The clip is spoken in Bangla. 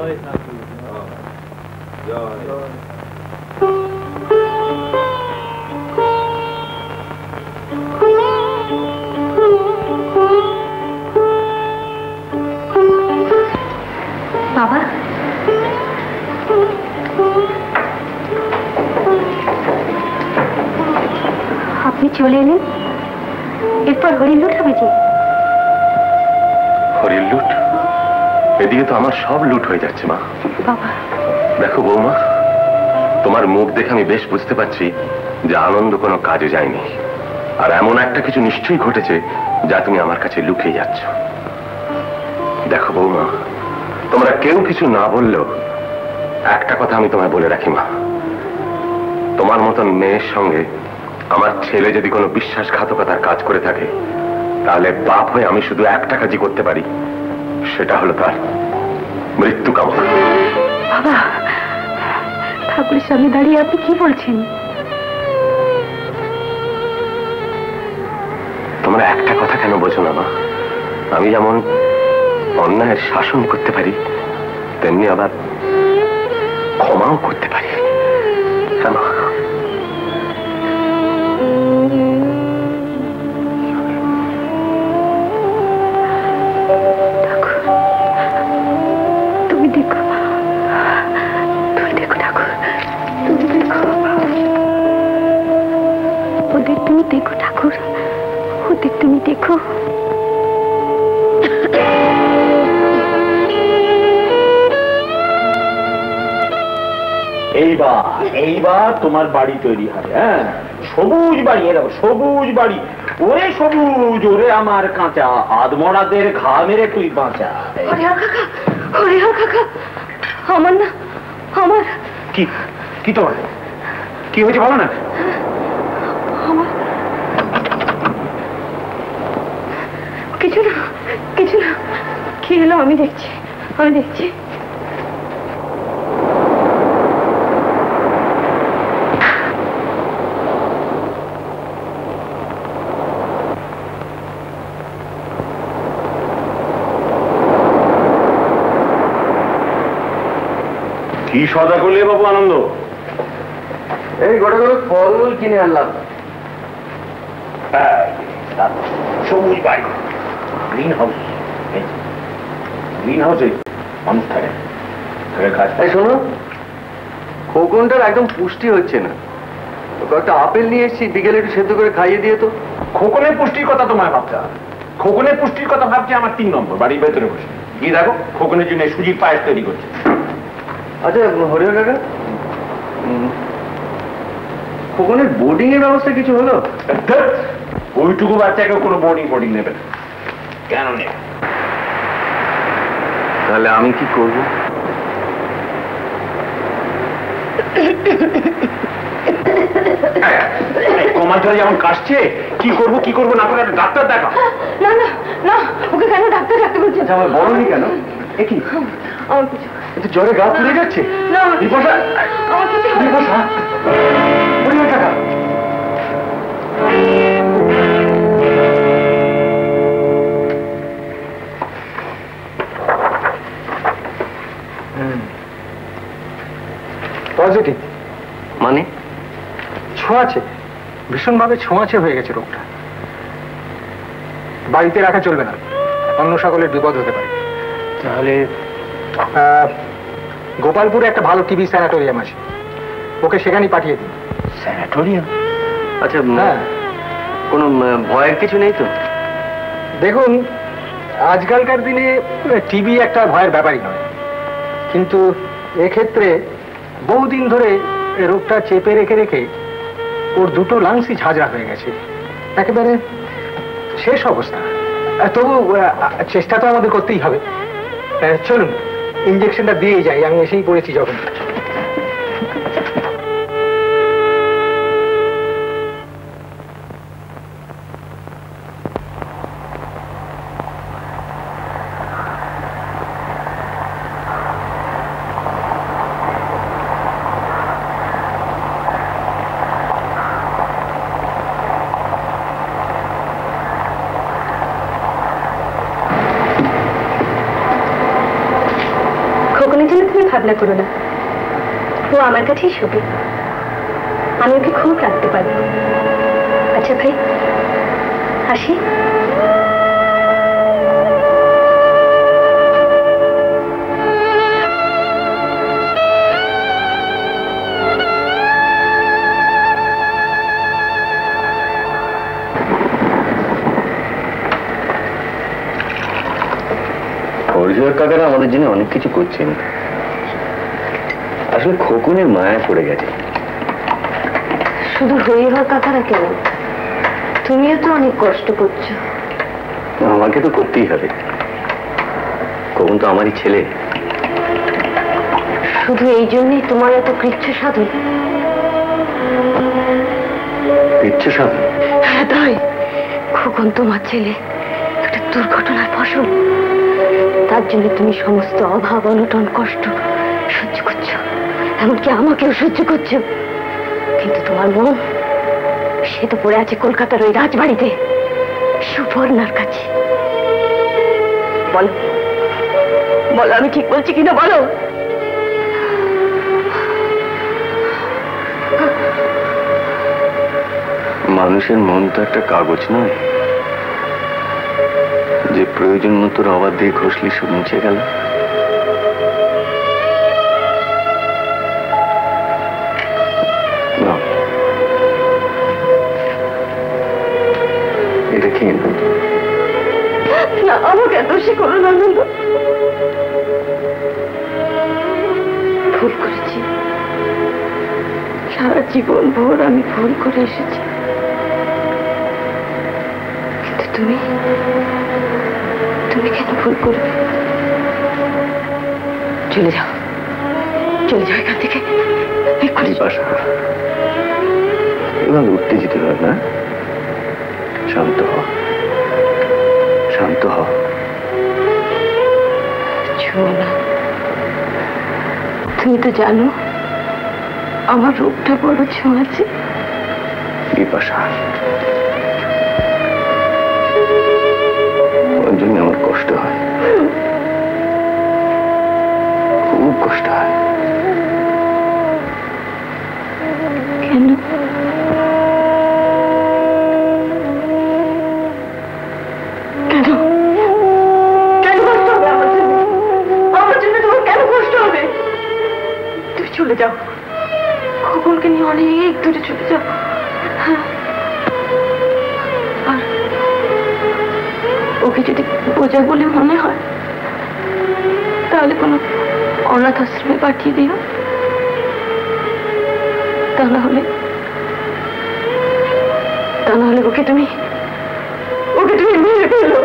বাবা, আপনি চলে এলেন, এরপর হরিণ লুট হবে যে? হরিণ লুট? এদিকে তো আমার সব লুট হয়ে যাচ্ছে মা। বাবা দেখো বৌমা, তোমার মুখ দেখে আমি বেশ বুঝতে পারছি যে আনন্দ কোনো কাজে যায়নি, আর এমন একটা কিছু নিশ্চয়ই ঘটেছে যা তুমি আমার কাছে লুকিয়ে যাচ্ছ। দেখো বৌমা, তোমরা কেউ কিছু না বললেও একটা কথা আমি তোমায় বলে রাখি মা, তোমার মতন মেয়ের সঙ্গে আমার ছেলে যদি কোনো বিশ্বাসঘাতকতার কাজ করে থাকে, তাহলে বাপ হয়ে আমি শুধু একটা কাজই করতে পারি, সেটা হলো তার মৃত্যু কামনা। বাবা, ঠাকুরের সামনে দাঁড়িয়ে আপনি কি বলছেন? তোমরা একটা কথা কেন বোঝো না মা? আমি যেমন অন্যায়ের শাসন করতে পারি, তেমনি আবার ক্ষমাও করতে পারি। কেন? তুমি দেখো, তুমি দেখো ঠাকুর, তুমি দেখো ওদের, তুমি দেখো ঠাকুর, ওদের তুমি দেখো। এইবার তোমার বাড়ি তৈরি হবে। হ্যাঁ, সবুজ বাড়ি, এরকম সবুজ বাড়ি। ওরে সবুজ, ওরে আমার কাঁচা, আদমরাদের ঘা মেরে তুই বাঁচা। আমার না, আমার কি কি তোমার কি হয়েছে বলো না? আমার কিছু না, কিছু না। কি হলো আমি দেখছি, আমি দেখছি। কি সদা করলে বাবু আনন্দ? এই গোটা করে ফল কিনে আনলাম। সবুজ বাড়ি, গ্রিন হাউস। গ্রিন হাউসে মানুষ থাকে, শোনো, খোকনটার একদম পুষ্টি হচ্ছে না। কয়েকটা আপেল নিয়ে এসেছি, বিকেলে একটু সেদ্ধ করে খাইয়ে দিয়ে তো। খোকনের পুষ্টির কথা তোমায় ভাবতে হবে। খোকনের পুষ্টির কথা ভাবছে আমার 3 নম্বর বাড়ির ভেতরে বসে। গিয়ে দেখো খোকনের জন্য সুজির পায়েস তৈরি করছে। আচ্ছা হরিহর কাকা, খোকনের বোর্ডিং এর ব্যবস্থা কিছু হলো? ওইটুকু বাচ্চাকে কোনো বোর্ডিং নেবে না। কেন নেবে? তাহলে আমি কি করব? কমার ধরে যেমন কাশছে, কি করবো না করে ডাক্তার দেখা। না না না, ওকে কেন ডাক্তার ডাক্তার বলছেন? আমার বড়নি কেন? কি আমার কিছু, একটু জ্বরে গা পুড়ে যাচ্ছে। না আমার কিছু, আমার কিছু হরিহর কাকা, পজিটিভ মানে ছোঁয়াচে, ভীষণভাবে ছোঁয়াচে হয়ে গেছে রোগটা। বাড়িতে রাখা চলবে না, অন্য সকলের বিপদ হতে পারে। তাহলে গোপালপুরে একটা ভালো টিবি স্যানাটোরিয়াম আছে, ওকে সেখানেই পাঠিয়ে দিন। স্যানাটোরিয়াম? আচ্ছা হ্যাঁ, কোনো ভয়ের কিছু নেই তো? দেখুন, আজকালকার দিনে টিবি একটা ভয়ের ব্যাপারই নয়, কিন্তু এক্ষেত্রে বহুদিন ধরে রোগটা চেপে রেখে রেখে ওর দুটো লাংসই ঝাঁঝরা হয়ে গেছে, একেবারে শেষ অবস্থা। তবু চেষ্টা তো আমাদের করতেই হবে। চলুন ইঞ্জেকশনটা দিয়েই যাই, আমি এসেই পড়েছি যখন। তুমি ভাবনা করো না, ও আমার কাছেই শোবে, আমি ওকে খুব রাখতে পারবো। আচ্ছা ভাই, আসি। হরিহর কাকারা আমাদের জন্য অনেক কিছু করছেন, আসলে খোকনের মায়া পড়ে গেছে। শুধু হরিহর কাকারা কেন, তুমিও তো অনেক কষ্ট করছো। আমাকে তো করতেই হবে, খোকন তো আমারই ছেলে। শুধু এই জন্যই তোমার এত কৃচ্ছ সাধন? কৃচ্ছ সাধন? হ্যাঁ তাই, খোকন তোমার ছেলে একটা দুর্ঘটনার ফসল, তার জন্য তুমি সমস্ত অভাব অনটন কষ্ট সহ্য করছো, এমনকি আমাকেও সহ্য করছো। কিন্তু তোমার মন সে তো পড়ে আছে কলকাতার ওই রাজবাড়িতে, সুবর্ণার কাছে। বলো বলো, আমি ঠিক বলছি কিনা বলো? মানুষের মন তো একটা কাগজ নয় যে প্রয়োজন মতো রবার দিয়ে ঘষলি সব মুছে গেল। এটা খেয়ে না, আমাকে দোষী করো না আনন্দ। ভুল করেছি, সারা জীবন ভোর আমি ভুল করে এসেছি, কিন্তু তুমি তুমি কেন ভুল করবে? চলে যাও, চলে যাও এখান থেকে। এভাবে উত্তেজিত হয় না, শান্ত হ, শান্ত হ। না, তুমি তো জানো আমার রূপটা বড় ছোঁয়াছে। বিপাশা, ওর জন্য আমার কষ্ট হয়, খুব কষ্ট হয়। কেন? কেন কেন কষ্ট হবে আমার জন্য? আমার জন্য তোমার কেন কষ্ট হবে? তুমি চলে যাও, খোকনকে নিয়ে অনেক দূরে চলে যাও। হ্যাঁ, আর ওকে যদি বোঝা বলে মনে হয় তাহলে কোনো অনাথ আশ্রমে পাঠিয়ে দিও, তা না হলে ওকে তুমি মেরে ফেলো।